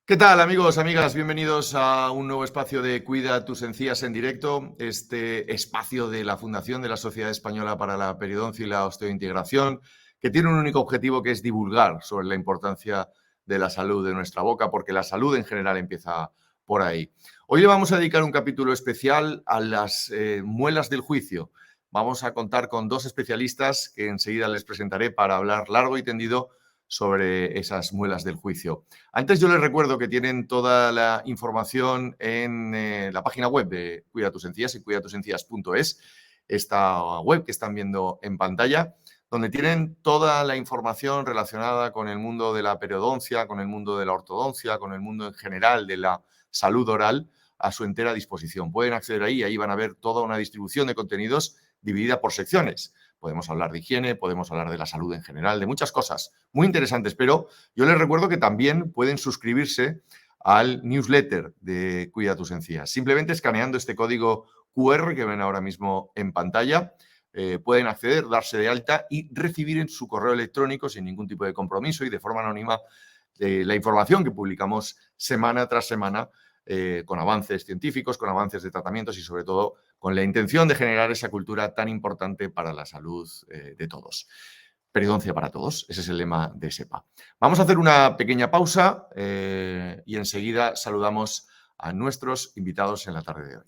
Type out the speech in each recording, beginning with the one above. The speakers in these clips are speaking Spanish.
¿Qué tal, amigos, amigas? Bienvenidos a un nuevo espacio de Cuida tus encías en directo, este espacio de la Fundación de la Sociedad Española para la Periodoncia y la Osteointegración, que tiene un único objetivo, que es divulgar sobre la importancia de la salud de nuestra boca, porque la salud en general empieza por ahí. Hoy le vamos a dedicar un capítulo especial a las muelas del juicio. Vamos a contar con dos especialistas que enseguida les presentaré para hablar largo y tendido sobre esas muelas del juicio. Antes yo les recuerdo que tienen toda la información en la página web de Cuida tus encías y cuidatusencías.es, esta web que están viendo en pantalla, donde tienen toda la información relacionada con el mundo de la periodoncia, con el mundo de la ortodoncia, con el mundo en general de la salud oral a su entera disposición. Pueden acceder ahí, ahí van a ver toda una distribución de contenidos dividida por secciones. Podemos hablar de higiene, podemos hablar de la salud en general, de muchas cosas muy interesantes, pero yo les recuerdo que también pueden suscribirse al newsletter de Cuida tus encías. Simplemente escaneando este código QR que ven ahora mismo en pantalla, pueden acceder, darse de alta y recibir en su correo electrónico sin ningún tipo de compromiso y de forma anónima la información que publicamos semana tras semana con avances científicos, con avances de tratamientos y sobre todo con la intención de generar esa cultura tan importante para la salud de todos. Periodoncia para todos, ese es el lema de SEPA. Vamos a hacer una pequeña pausa y enseguida saludamos a nuestros invitados en la tarde de hoy.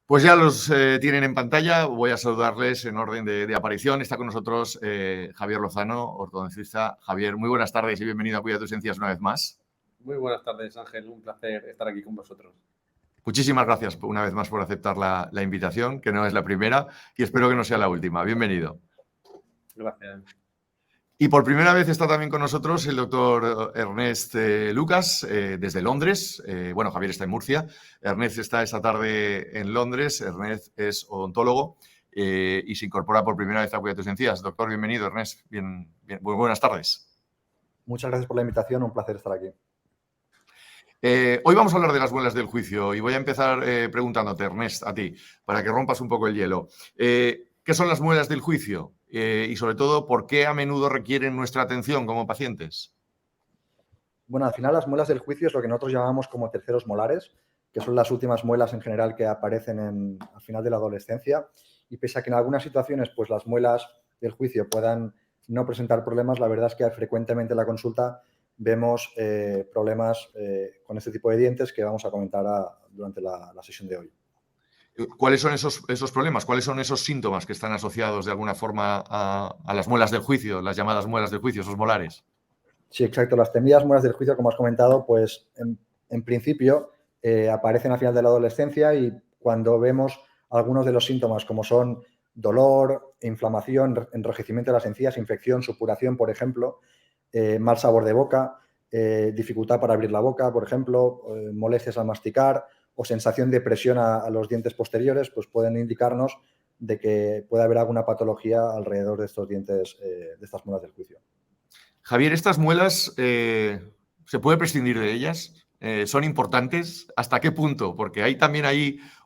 Pues ya los tienen en pantalla, voy a saludarles en orden de aparición. Está con nosotros Javier Lozano, ortodoncista. Javier, muy buenas tardes y bienvenido a Cuida tus encías una vez más. Muy buenas tardes, Ángel. Un placer estar aquí con vosotros. Muchísimas gracias una vez más por aceptar la invitación, que no es la primera y espero que no sea la última. Bienvenido. Gracias. Y por primera vez está también con nosotros el doctor Ernest Lucas, desde Londres. Bueno, Javier está en Murcia. Ernest está esta tarde en Londres. Ernest es odontólogo y se incorpora por primera vez a Cuida tus encías. Doctor, bienvenido, Ernest. Muy buenas tardes. Muchas gracias por la invitación. Un placer estar aquí. Hoy vamos a hablar de las muelas del juicio y voy a empezar preguntándote, Ernest, a ti, para que rompas un poco el hielo. ¿Qué son las muelas del juicio? Y sobre todo, ¿por qué a menudo requieren nuestra atención como pacientes? Bueno, al final las muelas del juicio es lo que nosotros llamamos como terceros molares, que son las últimas muelas en general que aparecen al final de la adolescencia. Y pese a que en algunas situaciones pues las muelas del juicio puedan no presentar problemas, la verdad es que frecuentemente en la consulta vemos problemas con este tipo de dientes que vamos a comentar durante la sesión de hoy. ¿Cuáles son esos problemas? ¿Cuáles son esos síntomas que están asociados de alguna forma a las muelas del juicio, las llamadas muelas del juicio, esos molares? Sí, exacto. Las temidas muelas del juicio, como has comentado, pues en principio aparecen al final de la adolescencia y cuando vemos algunos de los síntomas como son dolor, inflamación, enrojecimiento de las encías, infección, supuración, por ejemplo, mal sabor de boca, dificultad para abrir la boca, por ejemplo, molestias al masticar o sensación de presión a los dientes posteriores, pues pueden indicarnos de que puede haber alguna patología alrededor de estos dientes, de estas muelas del juicio. Javier, ¿estas muelas se puede prescindir de ellas? ¿Son importantes? ¿Hasta qué punto? Porque hay también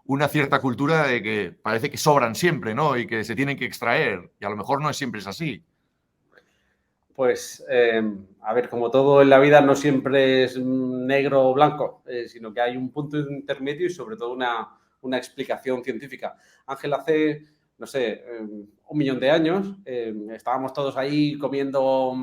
una cierta cultura de que parece que sobran siempre, ¿no? Y que se tienen que extraer. Y a lo mejor no siempre es así. Pues, a ver, como todo en la vida no siempre es negro o blanco, sino que hay un punto intermedio y sobre todo una explicación científica. Ángel, hace, no sé, 1.000.000 de años estábamos todos ahí comiendo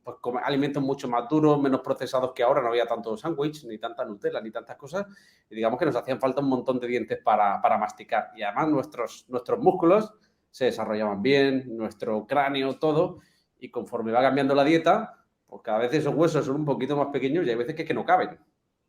pues, alimentos mucho más duros, menos procesados que ahora, no había tanto sándwich, ni tanta Nutella, ni tantas cosas, y digamos que nos hacían falta un montón de dientes para masticar. Y además nuestros músculos se desarrollaban bien, nuestro cráneo, todo. Y conforme va cambiando la dieta, pues cada vez esos huesos son un poquito más pequeños y hay veces que no caben.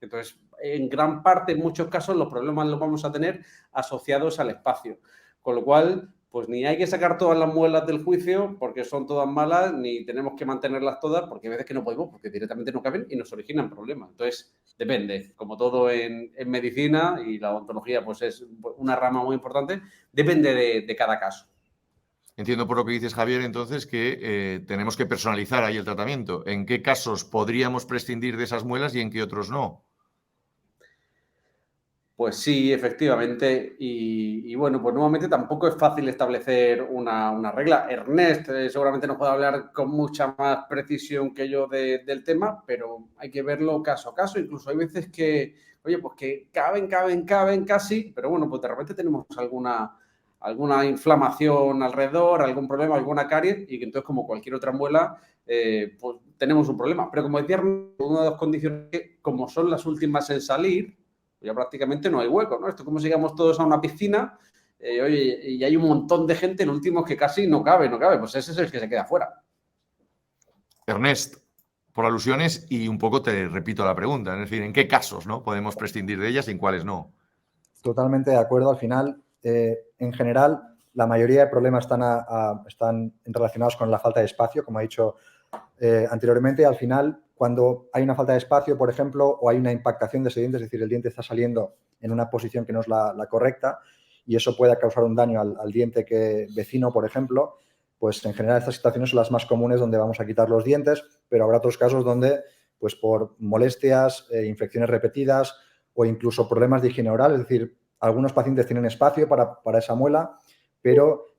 Entonces, en gran parte, en muchos casos, los problemas los vamos a tener asociados al espacio. Con lo cual, pues ni hay que sacar todas las muelas del juicio porque son todas malas, ni tenemos que mantenerlas todas porque hay veces que no podemos, porque directamente no caben y nos originan problemas. Entonces, depende, como todo en medicina, y la odontología pues es una rama muy importante, depende de cada caso. Entiendo por lo que dices, Javier, entonces, que tenemos que personalizar ahí el tratamiento. ¿En qué casos podríamos prescindir de esas muelas y en qué otros no? Pues sí, efectivamente. Y bueno, pues nuevamente tampoco es fácil establecer una regla. Ernest seguramente nos puede hablar con mucha más precisión que yo del tema, pero hay que verlo caso a caso. Incluso hay veces que, oye, pues que caben casi, pero bueno, pues de repente tenemos alguna inflamación alrededor, algún problema, alguna caries, y que entonces, como cualquier otra muela, pues tenemos un problema. Pero como decía Ernest, una de las condiciones que, como son las últimas en salir, ya prácticamente no hay hueco, ¿no? Esto es como si llegamos todos a una piscina, oye, y hay un montón de gente, el último que casi no cabe, pues ese es el que se queda fuera. Ernest, por alusiones, y un poco te repito la pregunta, es decir, ¿en qué casos, ¿no?, podemos prescindir de ellas y en cuáles no? Totalmente de acuerdo. Al final, en general, la mayoría de problemas están relacionados con la falta de espacio, como ha dicho anteriormente. Al final, cuando hay una falta de espacio, por ejemplo, o hay una impactación de ese diente, es decir, el diente está saliendo en una posición que no es la correcta y eso puede causar un daño al diente vecino, por ejemplo, pues en general estas situaciones son las más comunes donde vamos a quitar los dientes, pero habrá otros casos donde, pues por molestias, infecciones repetidas o incluso problemas de higiene oral, es decir, algunos pacientes tienen espacio para esa muela, pero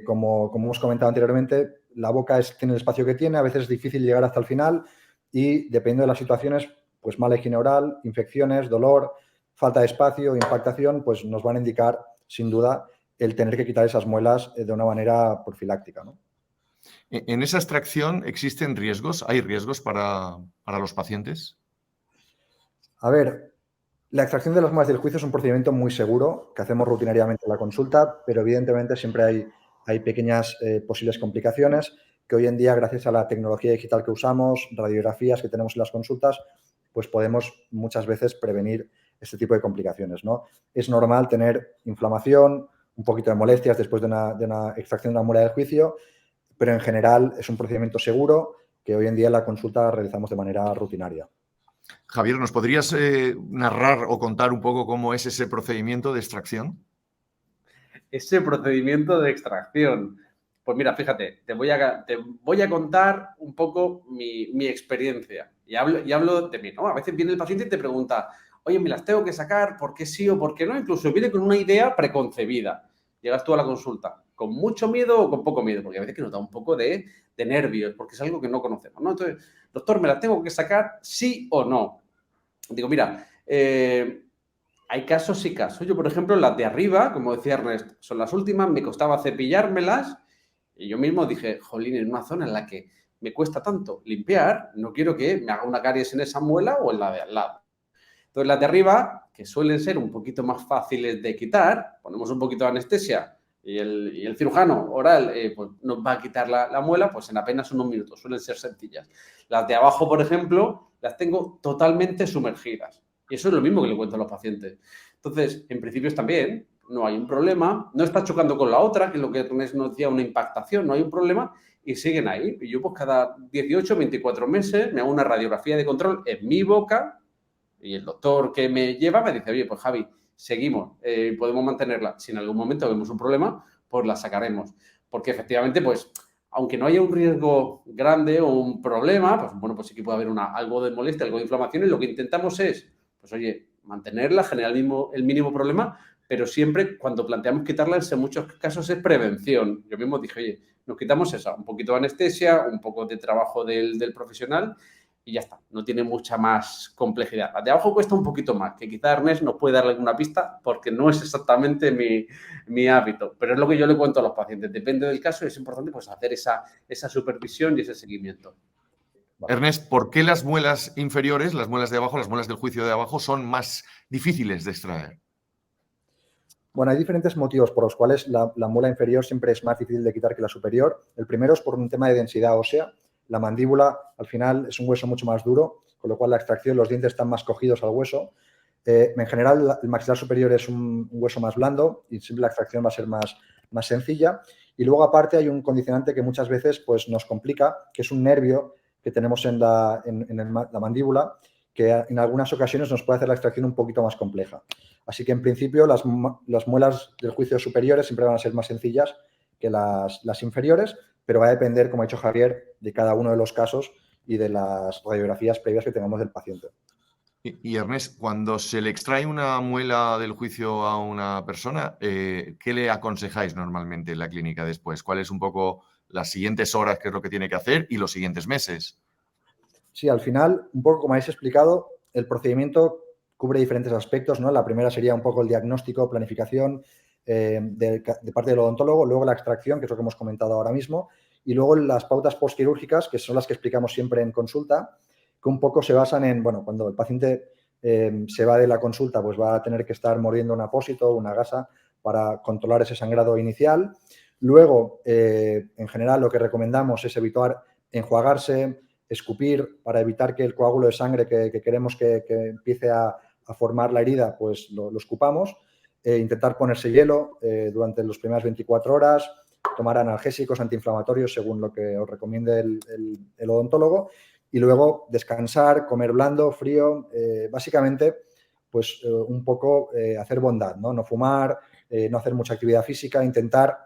como hemos comentado anteriormente, la boca tiene el espacio que tiene, a veces es difícil llegar hasta el final y dependiendo de las situaciones, pues mala higiene oral, infecciones, dolor, falta de espacio, impactación, pues nos van a indicar sin duda el tener que quitar esas muelas de una manera profiláctica, ¿no? ¿En esa extracción existen riesgos? ¿Hay riesgos para los pacientes? A ver, la extracción de las muelas del juicio es un procedimiento muy seguro que hacemos rutinariamente en la consulta, pero evidentemente siempre hay pequeñas posibles complicaciones que hoy en día, gracias a la tecnología digital que usamos, radiografías que tenemos en las consultas, pues podemos muchas veces prevenir este tipo de complicaciones, ¿no? Es normal tener inflamación, un poquito de molestias después de una extracción de una muela del juicio, pero en general es un procedimiento seguro que hoy en día en la consulta realizamos de manera rutinaria. Javier, ¿nos podrías narrar o contar un poco cómo es ese procedimiento de extracción? Ese procedimiento de extracción. Pues mira, fíjate, te voy a contar un poco mi experiencia. Y hablo de mí, ¿no? A veces viene el paciente y te pregunta, oye, me las tengo que sacar, ¿por qué sí o por qué no? Incluso viene con una idea preconcebida. Llegas tú a la consulta con mucho miedo o con poco miedo, porque a veces que nos da un poco de nervios, porque es algo que no conocemos, ¿no? Entonces, doctor, ¿me las tengo que sacar sí o no? Digo, mira, hay casos y casos. Yo, por ejemplo, las de arriba, como decía Ernest, son las últimas, me costaba cepillármelas y yo mismo dije, jolín, en una zona en la que me cuesta tanto limpiar, no quiero que me haga una caries en esa muela o en la de al lado. Entonces, las de arriba, que suelen ser un poquito más fáciles de quitar, ponemos un poquito de anestesia y el cirujano oral pues nos va a quitar la muela pues en apenas unos minutos, suelen ser sencillas. Las de abajo, por ejemplo, las tengo totalmente sumergidas. Y eso es lo mismo que le cuento a los pacientes. Entonces, en principio están bien, no hay un problema, no está chocando con la otra, que es lo que nos decía, una impactación, no hay un problema, y siguen ahí. Y yo pues cada 18, 24 meses me hago una radiografía de control en mi boca y el doctor que me lleva me dice, oye, pues Javi, seguimos, podemos mantenerla. Si en algún momento vemos un problema, pues la sacaremos. Porque efectivamente, pues, aunque no haya un riesgo grande o un problema, pues bueno, pues sí que puede haber algo de molestia, algo de inflamación, y lo que intentamos es, pues oye, mantenerla, generar el mínimo problema, pero siempre cuando planteamos quitarla, en muchos casos es prevención. Yo mismo dije, oye, nos quitamos esa, un poquito de anestesia, un poco de trabajo del profesional y ya está, no tiene mucha más complejidad. La de abajo cuesta un poquito más, que quizá Ernest nos puede dar alguna pista porque no es exactamente mi hábito, pero es lo que yo le cuento a los pacientes. Depende del caso y es importante pues hacer esa supervisión y ese seguimiento. Ernest, ¿por qué las muelas inferiores, las muelas de abajo, las muelas del juicio de abajo, son más difíciles de extraer? Bueno, hay diferentes motivos por los cuales la muela inferior siempre es más difícil de quitar que la superior. El primero es por un tema de densidad ósea. La mandíbula, al final, es un hueso mucho más duro, con lo cual la extracción, los dientes están más cogidos al hueso. En general, el maxilar superior es un hueso más blando y siempre la extracción va a ser más más sencilla. Y luego, aparte, hay un condicionante que muchas veces pues, nos complica, que es un nervio que tenemos en la mandíbula, que en algunas ocasiones nos puede hacer la extracción un poquito más compleja. Así que, en principio, las muelas del juicio superiores siempre van a ser más sencillas que las inferiores, pero va a depender, como ha dicho Javier, de cada uno de los casos y de las radiografías previas que tengamos del paciente. Y Ernest, cuando se le extrae una muela del juicio a una persona, ¿qué le aconsejáis normalmente en la clínica después? ¿Cuáles un poco las siguientes horas, qué es lo que tiene que hacer, y los siguientes meses? Sí, al final, un poco como habéis explicado, el procedimiento cubre diferentes aspectos, ¿no? La primera sería un poco el diagnóstico, planificación de parte del odontólogo, luego la extracción, que es lo que hemos comentado ahora mismo, y luego las pautas postquirúrgicas, que son las que explicamos siempre en consulta, que un poco se basan en, bueno, cuando el paciente se va de la consulta, pues va a tener que estar mordiendo un apósito, una gasa, para controlar ese sangrado inicial. Luego, en general, lo que recomendamos es evitar enjuagarse, escupir, para evitar que el coágulo de sangre que queremos que empiece a formar la herida, pues lo escupamos. Intentar ponerse hielo durante las primeras 24 horas, tomar analgésicos antiinflamatorios según lo que os recomiende el odontólogo, y luego descansar, comer blando, frío, básicamente pues un poco hacer bondad, ¿no? Fumar, no hacer mucha actividad física, intentar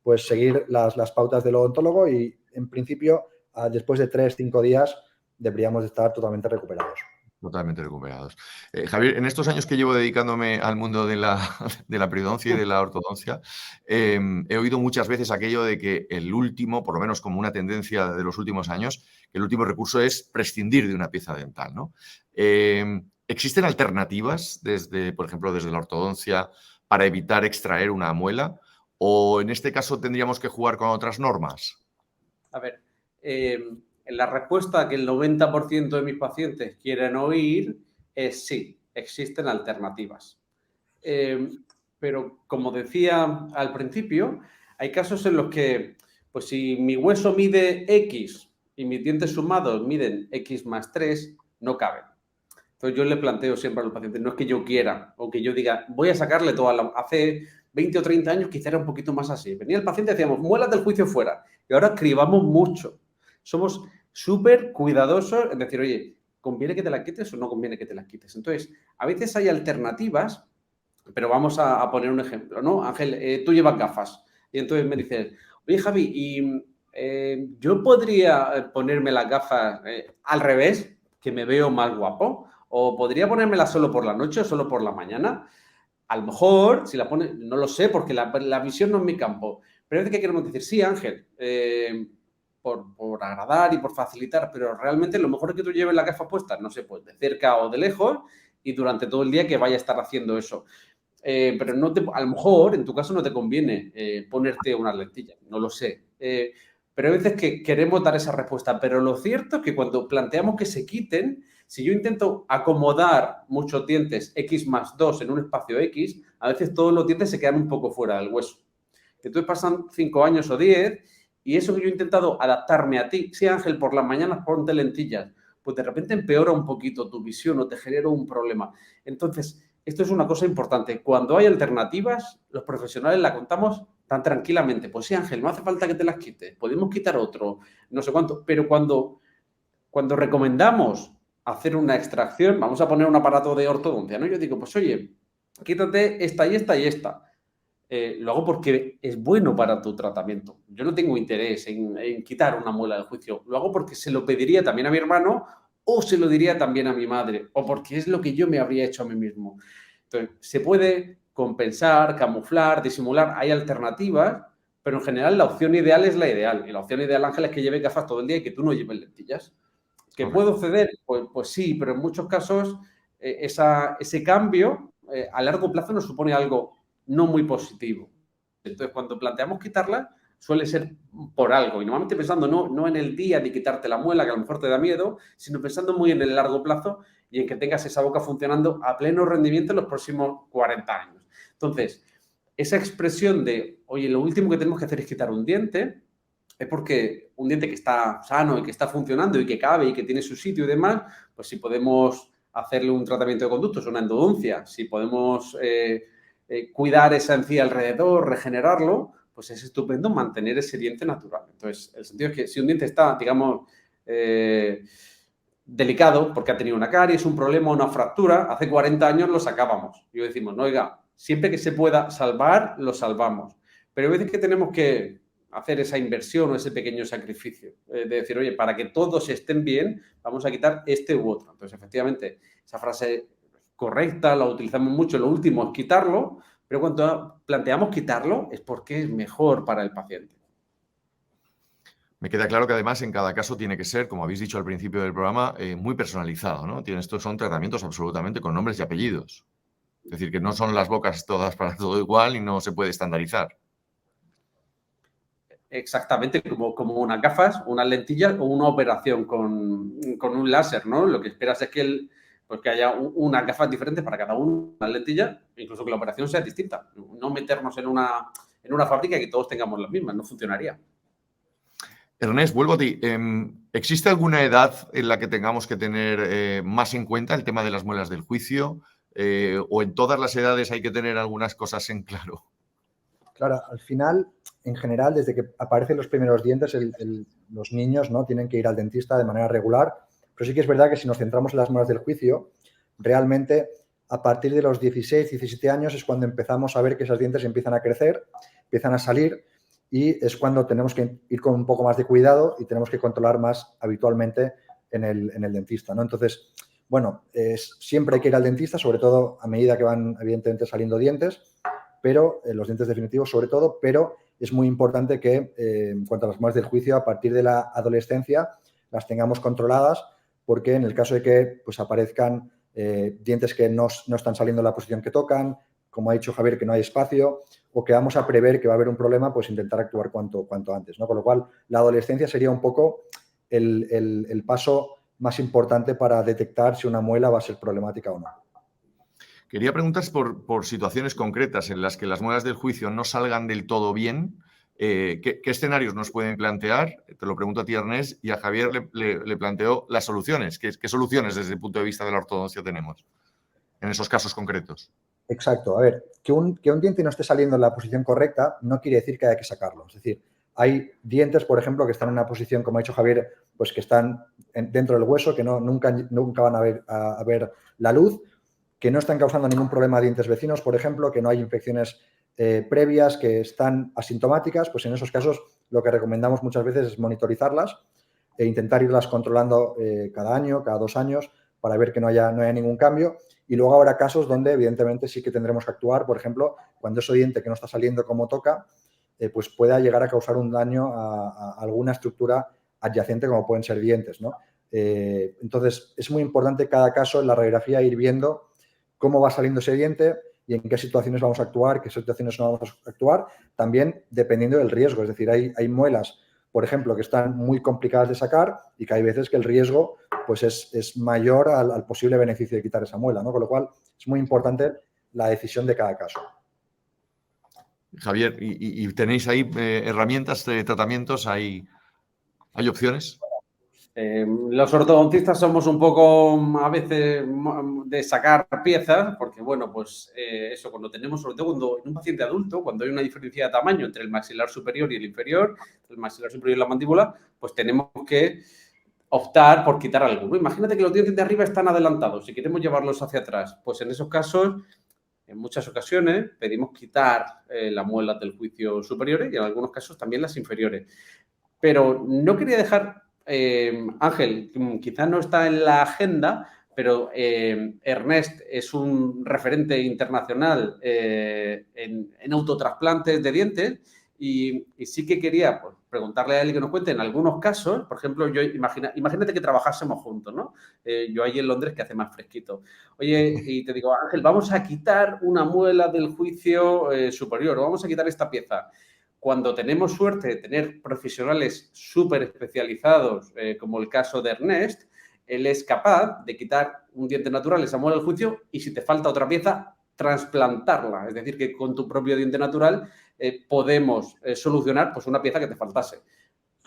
pues seguir las pautas del odontólogo y en principio después de 3-5 días deberíamos estar totalmente recuperados. Totalmente recuperados. Javier, en estos años que llevo dedicándome al mundo de la periodoncia y de la ortodoncia, he oído muchas veces aquello de que el último, por lo menos como una tendencia de los últimos años, que el último recurso es prescindir de una pieza dental, ¿no? ¿Existen alternativas, por ejemplo, desde la ortodoncia, para evitar extraer una muela? ¿O en este caso tendríamos que jugar con otras normas? A ver, la respuesta que el 90% de mis pacientes quieren oír es sí, existen alternativas. Pero como decía al principio, hay casos en los que, pues si mi hueso mide X y mis dientes sumados miden X más 3, no caben. Entonces yo le planteo siempre al paciente, no es que yo quiera o que yo diga, voy a sacarle toda la... Hace 20 o 30 años quizá era un poquito más así. Venía el paciente y decíamos, muelas del juicio fuera. Y ahora cribamos mucho. Somos súper cuidadosos en decir, oye, ¿conviene que te la quites o no conviene que te las quites? Entonces, a veces hay alternativas, pero vamos a poner un ejemplo, ¿no? Ángel, tú llevas gafas. Y entonces me dices, oye, Javi, ¿y yo podría ponerme las gafas al revés, que me veo más guapo? ¿O podría ponérmela solo por la noche o solo por la mañana? A lo mejor, si la pones, no lo sé, porque la visión no es mi campo. Pero a veces que queremos decir, sí, Ángel, por agradar y por facilitar, pero realmente lo mejor es que tú lleves la gafa puesta, no sé, pues de cerca o de lejos y durante todo el día que vaya a estar haciendo eso. Pero a lo mejor en tu caso no te conviene ponerte unas lentillas, no lo sé. Pero hay veces que queremos dar esa respuesta, pero lo cierto es que cuando planteamos que se quiten, si yo intento acomodar muchos dientes X más 2 en un espacio X, a veces todos los dientes se quedan un poco fuera del hueso. Entonces pasan 5 años o 10 y eso que yo he intentado adaptarme a ti, sí, Ángel, por las mañanas ponte lentillas, pues de repente empeora un poquito tu visión o te genera un problema. Entonces, esto es una cosa importante. Cuando hay alternativas, los profesionales la contamos tan tranquilamente. Pues sí, Ángel, no hace falta que te las quites. Podemos quitar otro, no sé cuánto. Pero cuando recomendamos hacer una extracción, vamos a poner un aparato de ortodoncia, ¿no? Yo digo, pues oye, quítate esta y esta y esta. Lo hago porque es bueno para tu tratamiento. Yo no tengo interés en quitar una muela del juicio. Lo hago porque se lo pediría también a mi hermano o se lo diría también a mi madre o porque es lo que yo me habría hecho a mí mismo. Entonces, se puede compensar, camuflar, disimular. Hay alternativas, pero en general la opción ideal es la ideal. Y la opción ideal, Ángel, es que lleves gafas todo el día y que tú no lleves lentillas. ¿Que puedo ceder? Pues sí, pero en muchos casos ese cambio a largo plazo nos supone algo no muy positivo. Entonces, cuando planteamos quitarla, suele ser por algo. Y normalmente pensando no en el día de quitarte la muela, que a lo mejor te da miedo, sino pensando muy en el largo plazo y en que tengas esa boca funcionando a pleno rendimiento en los próximos 40 años. Entonces, esa expresión de, oye, lo último que tenemos que hacer es quitar un diente, es porque un diente que está sano y que está funcionando y que cabe y que tiene su sitio y demás, pues si podemos hacerle un tratamiento de conductos, una endodoncia, si podemos cuidar esa encía alrededor, regenerarlo, pues es estupendo mantener ese diente natural. Entonces, el sentido es que si un diente está, digamos, delicado porque ha tenido una caries, un problema, una fractura, hace 40 años lo sacábamos. Y decimos, no, oiga, siempre que se pueda salvar, lo salvamos. Pero hay veces que tenemos que hacer esa inversión o ese pequeño sacrificio. De decir, oye, para que todos estén bien, vamos a quitar este u otro. Entonces, efectivamente, esa frase correcta la utilizamos mucho. Lo último es quitarlo, pero cuando planteamos quitarlo es porque es mejor para el paciente. Me queda claro que además en cada caso tiene que ser, como habéis dicho al principio del programa, muy personalizado, ¿no? Estos son tratamientos absolutamente con nombres y apellidos. Es decir, que no son las bocas todas para todo igual y no se puede estandarizar. Exactamente, como unas gafas, unas lentillas o una operación con un láser, ¿no? Lo que esperas es que, que haya unas gafas diferentes para cada uno, unas lentillas, incluso que la operación sea distinta. No meternos en una fábrica y que todos tengamos las mismas, no funcionaría. Ernest, vuelvo a ti. ¿Existe alguna edad en la que tengamos que tener más en cuenta el tema de las muelas del juicio? ¿O en todas las edades hay que tener algunas cosas en claro? Claro, al final, en general, desde que aparecen los primeros dientes, los niños, ¿no?, tienen que ir al dentista de manera regular. Pero sí que es verdad que si nos centramos en las muelas del juicio, realmente a partir de los 16, 17 años es cuando empezamos a ver que esos dientes empiezan a crecer, empiezan a salir, y es cuando tenemos que ir con un poco más de cuidado y tenemos que controlar más habitualmente en el dentista, ¿no? Entonces, bueno, siempre hay que ir al dentista, sobre todo a medida que van, evidentemente, saliendo dientes, pero los dientes definitivos sobre todo, pero es muy importante que en cuanto a las muelas del juicio, a partir de la adolescencia, las tengamos controladas, porque en el caso de que pues, aparezcan dientes que no están saliendo en la posición que tocan, como ha dicho Javier, que no hay espacio, o que vamos a prever que va a haber un problema, pues intentar actuar cuanto antes, ¿no? Con lo cual, la adolescencia sería un poco el paso más importante para detectar si una muela va a ser problemática o no. Quería preguntar por situaciones concretas en las que las muelas del juicio no salgan del todo bien. ¿Qué escenarios nos pueden plantear? Te lo pregunto a ti, Ernest, y a Javier le planteo las soluciones. ¿Qué soluciones desde el punto de vista de la ortodoncia tenemos en esos casos concretos? Exacto. A ver, que un diente no esté saliendo en la posición correcta no quiere decir que haya que sacarlo. Es decir, hay dientes, por ejemplo, que están en una posición, como ha dicho Javier, pues que están dentro del hueso, que nunca van a ver la luz, que no están causando ningún problema a dientes vecinos, por ejemplo, que no hay infecciones previas, que están asintomáticas. Pues en esos casos lo que recomendamos muchas veces es monitorizarlas e intentar irlas controlando cada año, cada 2 años, para ver que no haya ningún cambio. Y luego habrá casos donde, evidentemente, sí que tendremos que actuar, por ejemplo, cuando ese diente que no está saliendo como toca, pues pueda llegar a causar un daño a alguna estructura adyacente, como pueden ser dientes, ¿no? Entonces, es muy importante cada caso en la radiografía ir viendo cómo va saliendo ese diente y en qué situaciones vamos a actuar, qué situaciones no vamos a actuar, también dependiendo del riesgo. Es decir, hay muelas, por ejemplo, que están muy complicadas de sacar y que hay veces que el riesgo pues es mayor al posible beneficio de quitar esa muela, ¿no? Con lo cual, es muy importante la decisión de cada caso. Javier, ¿y tenéis ahí herramientas de tratamientos? ¿Hay opciones? Los ortodontistas somos un poco a veces de sacar piezas, porque bueno, pues eso, cuando tenemos, sobre todo cuando en un paciente adulto, cuando hay una diferencia de tamaño entre el maxilar superior y el inferior, el maxilar superior y la mandíbula, pues tenemos que optar por quitar alguno. Imagínate que los dientes de arriba están adelantados y queremos llevarlos hacia atrás. Pues en esos casos, en muchas ocasiones, pedimos quitar las muelas del juicio superiores y en algunos casos también las inferiores. Pero no quería dejar, Ángel, quizás no está en la agenda, pero Ernest es un referente internacional en autotrasplantes de dientes y sí que quería pues, preguntarle a él que nos cuente en algunos casos, por ejemplo, imagínate que trabajásemos juntos, ¿no? Yo allí en Londres que hace más fresquito. Oye, y te digo, Ángel, vamos a quitar una muela del juicio superior, o vamos a quitar esta pieza. Cuando tenemos suerte de tener profesionales súper especializados, como el caso de Ernest, él es capaz de quitar un diente natural, esa muela del juicio, y si te falta otra pieza, trasplantarla. Es decir, que con tu propio diente natural podemos solucionar pues, una pieza que te faltase.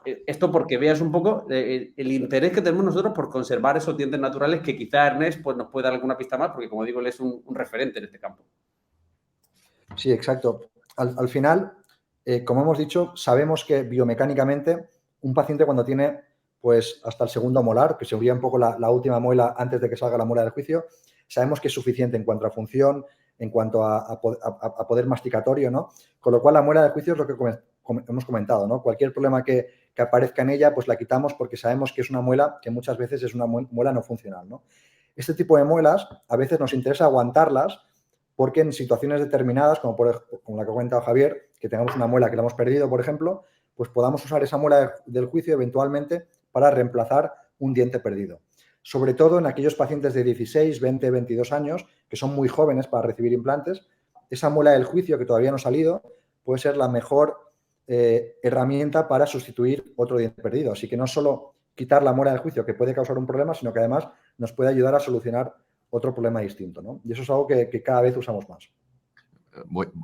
Esto porque veas un poco el interés que tenemos nosotros por conservar esos dientes naturales que quizá Ernest pues, nos puede dar alguna pista más, porque como digo, él es un referente en este campo. Sí, exacto. Al final, como hemos dicho, sabemos que biomecánicamente un paciente cuando tiene pues hasta el segundo molar, que sería un poco la última muela antes de que salga la muela del juicio, sabemos que es suficiente en cuanto a función, en cuanto a poder masticatorio, ¿no? Con lo cual la muela del juicio es lo que hemos comentado, ¿no? Cualquier problema que aparezca en ella, pues la quitamos porque sabemos que es una muela que muchas veces es una muela no funcional, ¿no? Este tipo de muelas a veces nos interesa aguantarlas porque en situaciones determinadas, como la que ha comentado Javier, que tengamos una muela que la hemos perdido, por ejemplo, pues podamos usar esa muela del juicio eventualmente para reemplazar un diente perdido. Sobre todo en aquellos pacientes de 16, 20, 22 años, que son muy jóvenes para recibir implantes, esa muela del juicio que todavía no ha salido puede ser la mejor herramienta para sustituir otro diente perdido. Así que no solo quitar la muela del juicio, que puede causar un problema, sino que además nos puede ayudar a solucionar otro problema distinto, ¿no? Y eso es algo que cada vez usamos más.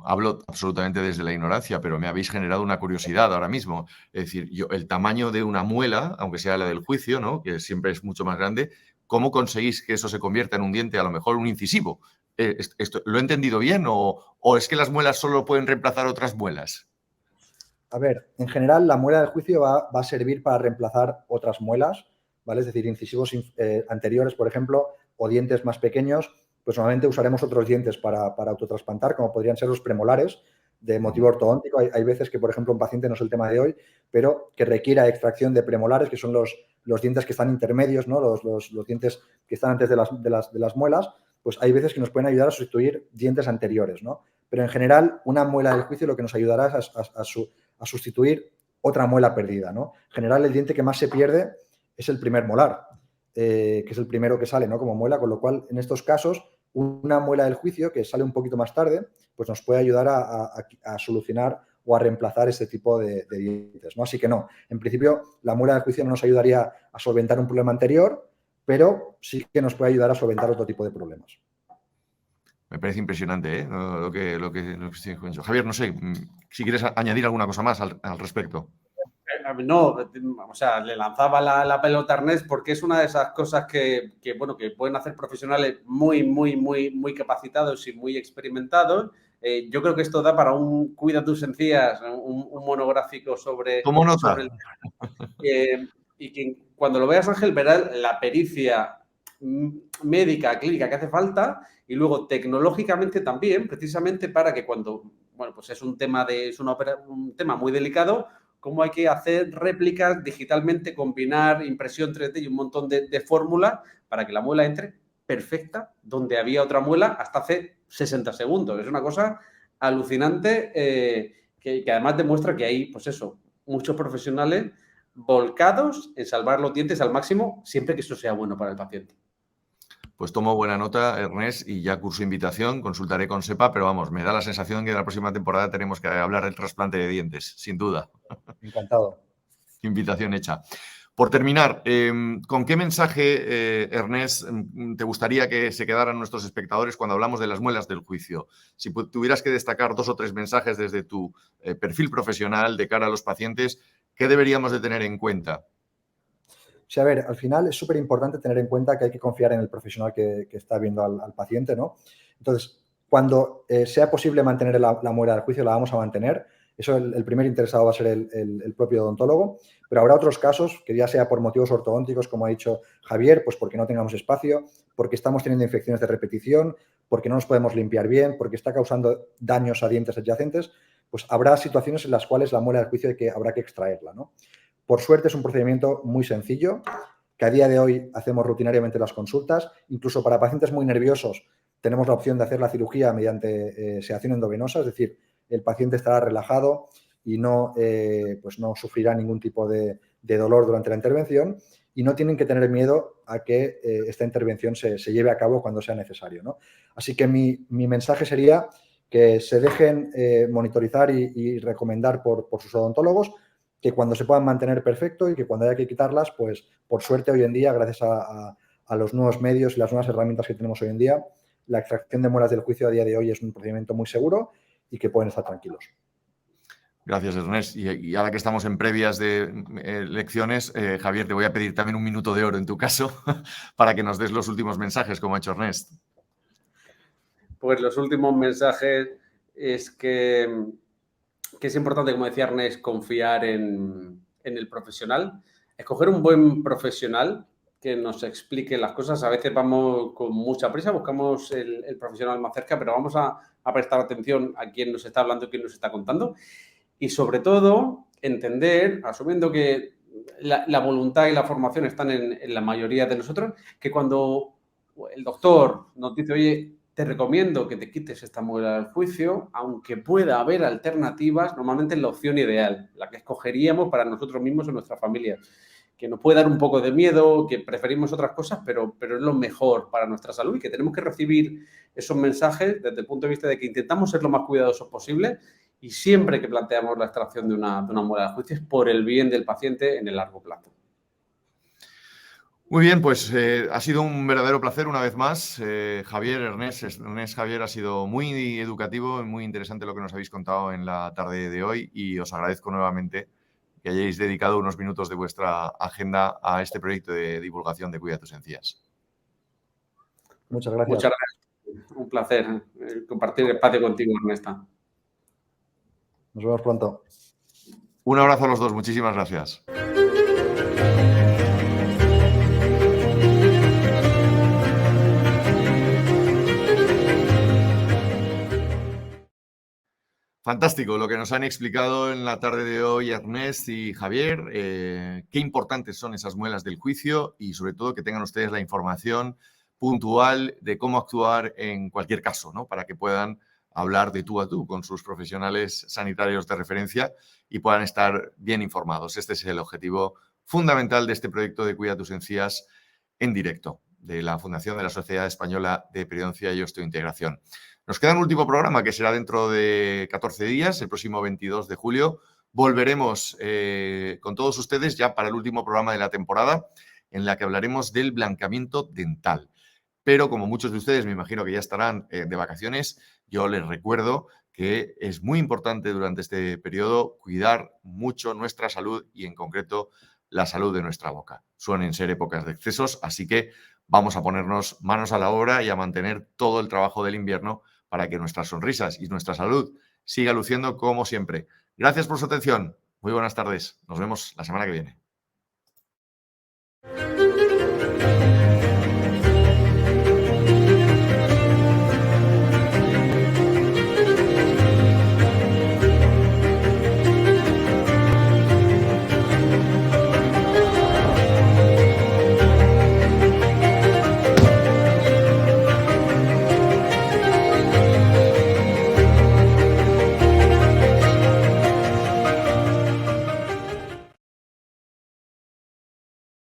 Hablo absolutamente desde la ignorancia, pero me habéis generado una curiosidad ahora mismo. Es decir, el tamaño de una muela, aunque sea la del juicio, ¿no? Que siempre es mucho más grande, ¿cómo conseguís que eso se convierta en un diente, a lo mejor un incisivo? ¿Lo he entendido bien o es que las muelas solo pueden reemplazar otras muelas? A ver, en general la muela del juicio va a servir para reemplazar otras muelas, ¿vale? Es decir, incisivos anteriores, por ejemplo, o dientes más pequeños, pues normalmente usaremos otros dientes para autotrasplantar, como podrían ser los premolares de motivo ortodóntico. Hay veces que, por ejemplo, un paciente, no es el tema de hoy, pero que requiera extracción de premolares, que son los dientes que están intermedios, ¿no? Los dientes que están antes de las muelas, pues hay veces que nos pueden ayudar a sustituir dientes anteriores, ¿no? Pero en general, una muela del juicio lo que nos ayudará es a sustituir otra muela perdida, ¿no? En general, el diente que más se pierde es el primer molar, que es el primero que sale, ¿no? Como muela, con lo cual, en estos casos, una muela del juicio que sale un poquito más tarde, pues nos puede ayudar a solucionar o a reemplazar este tipo de dientes, ¿no? Así que no, en principio, la muela del juicio no nos ayudaría a solventar un problema anterior, pero sí que nos puede ayudar a solventar otro tipo de problemas. Me parece impresionante, ¿eh? Lo que estoy diciendo. Javier, no sé, si quieres añadir alguna cosa más al respecto. No, o sea, le lanzaba la pelota a Ernest porque es una de esas cosas que pueden hacer profesionales muy capacitados y muy experimentados. Yo creo que esto da para un Cuida tus encías, un monográfico sobre el y que cuando lo veas, Ángel, verás la pericia médica, clínica que hace falta y luego tecnológicamente también, precisamente para que cuando, bueno, pues es un tema muy delicado, cómo hay que hacer réplicas digitalmente, combinar impresión 3D y un montón de fórmulas para que la muela entre perfecta donde había otra muela hasta hace 60 segundos. Es una cosa alucinante que además demuestra que hay, pues eso, muchos profesionales volcados en salvar los dientes al máximo, siempre que eso sea bueno para el paciente. Pues tomo buena nota, Ernest, y ya curso invitación, consultaré con SEPA, pero vamos, me da la sensación que en la próxima temporada tenemos que hablar del trasplante de dientes, sin duda. Encantado. Invitación hecha. Por terminar, ¿con qué mensaje, Ernest, te gustaría que se quedaran nuestros espectadores cuando hablamos de las muelas del juicio? Si tuvieras que destacar 2 o 3 mensajes desde tu perfil profesional de cara a los pacientes, ¿qué deberíamos de tener en cuenta? Sí, a ver, al final es súper importante tener en cuenta que hay que confiar en el profesional que está viendo al paciente, ¿no? Entonces, cuando sea posible mantener la muela del juicio, la vamos a mantener. Eso el primer interesado va a ser el propio odontólogo, pero habrá otros casos que ya sea por motivos ortodónticos, como ha dicho Javier, pues porque no tengamos espacio, porque estamos teniendo infecciones de repetición, porque no nos podemos limpiar bien, porque está causando daños a dientes adyacentes, pues habrá situaciones en las cuales la muela del juicio habrá que extraerla, ¿no? Por suerte es un procedimiento muy sencillo, que a día de hoy hacemos rutinariamente las consultas. Incluso para pacientes muy nerviosos tenemos la opción de hacer la cirugía mediante sedación endovenosa, es decir, el paciente estará relajado y no sufrirá ningún tipo de dolor durante la intervención y no tienen que tener miedo a que esta intervención se lleve a cabo cuando sea necesario, ¿no? Así que mi mensaje sería que se dejen monitorizar y recomendar por sus odontólogos, que cuando se puedan mantener perfecto y que cuando haya que quitarlas, pues por suerte hoy en día, gracias a los nuevos medios y las nuevas herramientas que tenemos hoy en día, la extracción de muelas del juicio a día de hoy es un procedimiento muy seguro y que pueden estar tranquilos. Gracias, Ernest. Y ahora que estamos en previas de lecciones, Javier, te voy a pedir también un minuto de oro en tu caso para que nos des los últimos mensajes, como ha hecho Ernest. Pues los últimos mensajes es que que es importante, como decía Ernest, confiar en el profesional, escoger un buen profesional que nos explique las cosas. A veces vamos con mucha prisa, buscamos el profesional más cerca, pero vamos a prestar atención a quién nos está hablando, quién nos está contando. Y sobre todo, entender, asumiendo que la voluntad y la formación están en la mayoría de nosotros, que cuando el doctor nos dice, oye, te recomiendo que te quites esta muela del juicio, aunque pueda haber alternativas, normalmente es la opción ideal, la que escogeríamos para nosotros mismos o nuestra familia, que nos puede dar un poco de miedo, que preferimos otras cosas, pero es lo mejor para nuestra salud y que tenemos que recibir esos mensajes desde el punto de vista de que intentamos ser lo más cuidadosos posible y siempre que planteamos la extracción de una muela de juicio es por el bien del paciente en el largo plazo. Muy bien, pues ha sido un verdadero placer una vez más. Javier, Ernest, Javier, ha sido muy educativo y muy interesante lo que nos habéis contado en la tarde de hoy y os agradezco nuevamente que hayáis dedicado unos minutos de vuestra agenda a este proyecto de divulgación de Cuida tus encías. Muchas gracias. Muchas gracias. Un placer compartir el espacio contigo, Ernesta. Nos vemos pronto. Un abrazo a los dos. Muchísimas gracias. Fantástico lo que nos han explicado en la tarde de hoy Ernest y Javier, qué importantes son esas muelas del juicio y sobre todo que tengan ustedes la información puntual de cómo actuar en cualquier caso, ¿no? Para que puedan hablar de tú a tú con sus profesionales sanitarios de referencia y puedan estar bien informados. Este es el objetivo fundamental de este proyecto de Cuida tus encías en directo de la Fundación de la Sociedad Española de Periodoncia y Osteointegración. Nos queda un último programa que será dentro de 14 días, el próximo 22 de julio. Volveremos con todos ustedes ya para el último programa de la temporada en la que hablaremos del blanqueamiento dental. Pero como muchos de ustedes me imagino que ya estarán de vacaciones, yo les recuerdo que es muy importante durante este periodo cuidar mucho nuestra salud y en concreto la salud de nuestra boca. Suelen ser épocas de excesos, así que vamos a ponernos manos a la obra y a mantener todo el trabajo del invierno para que nuestras sonrisas y nuestra salud siga luciendo como siempre. Gracias por su atención. Muy buenas tardes. Nos vemos la semana que viene.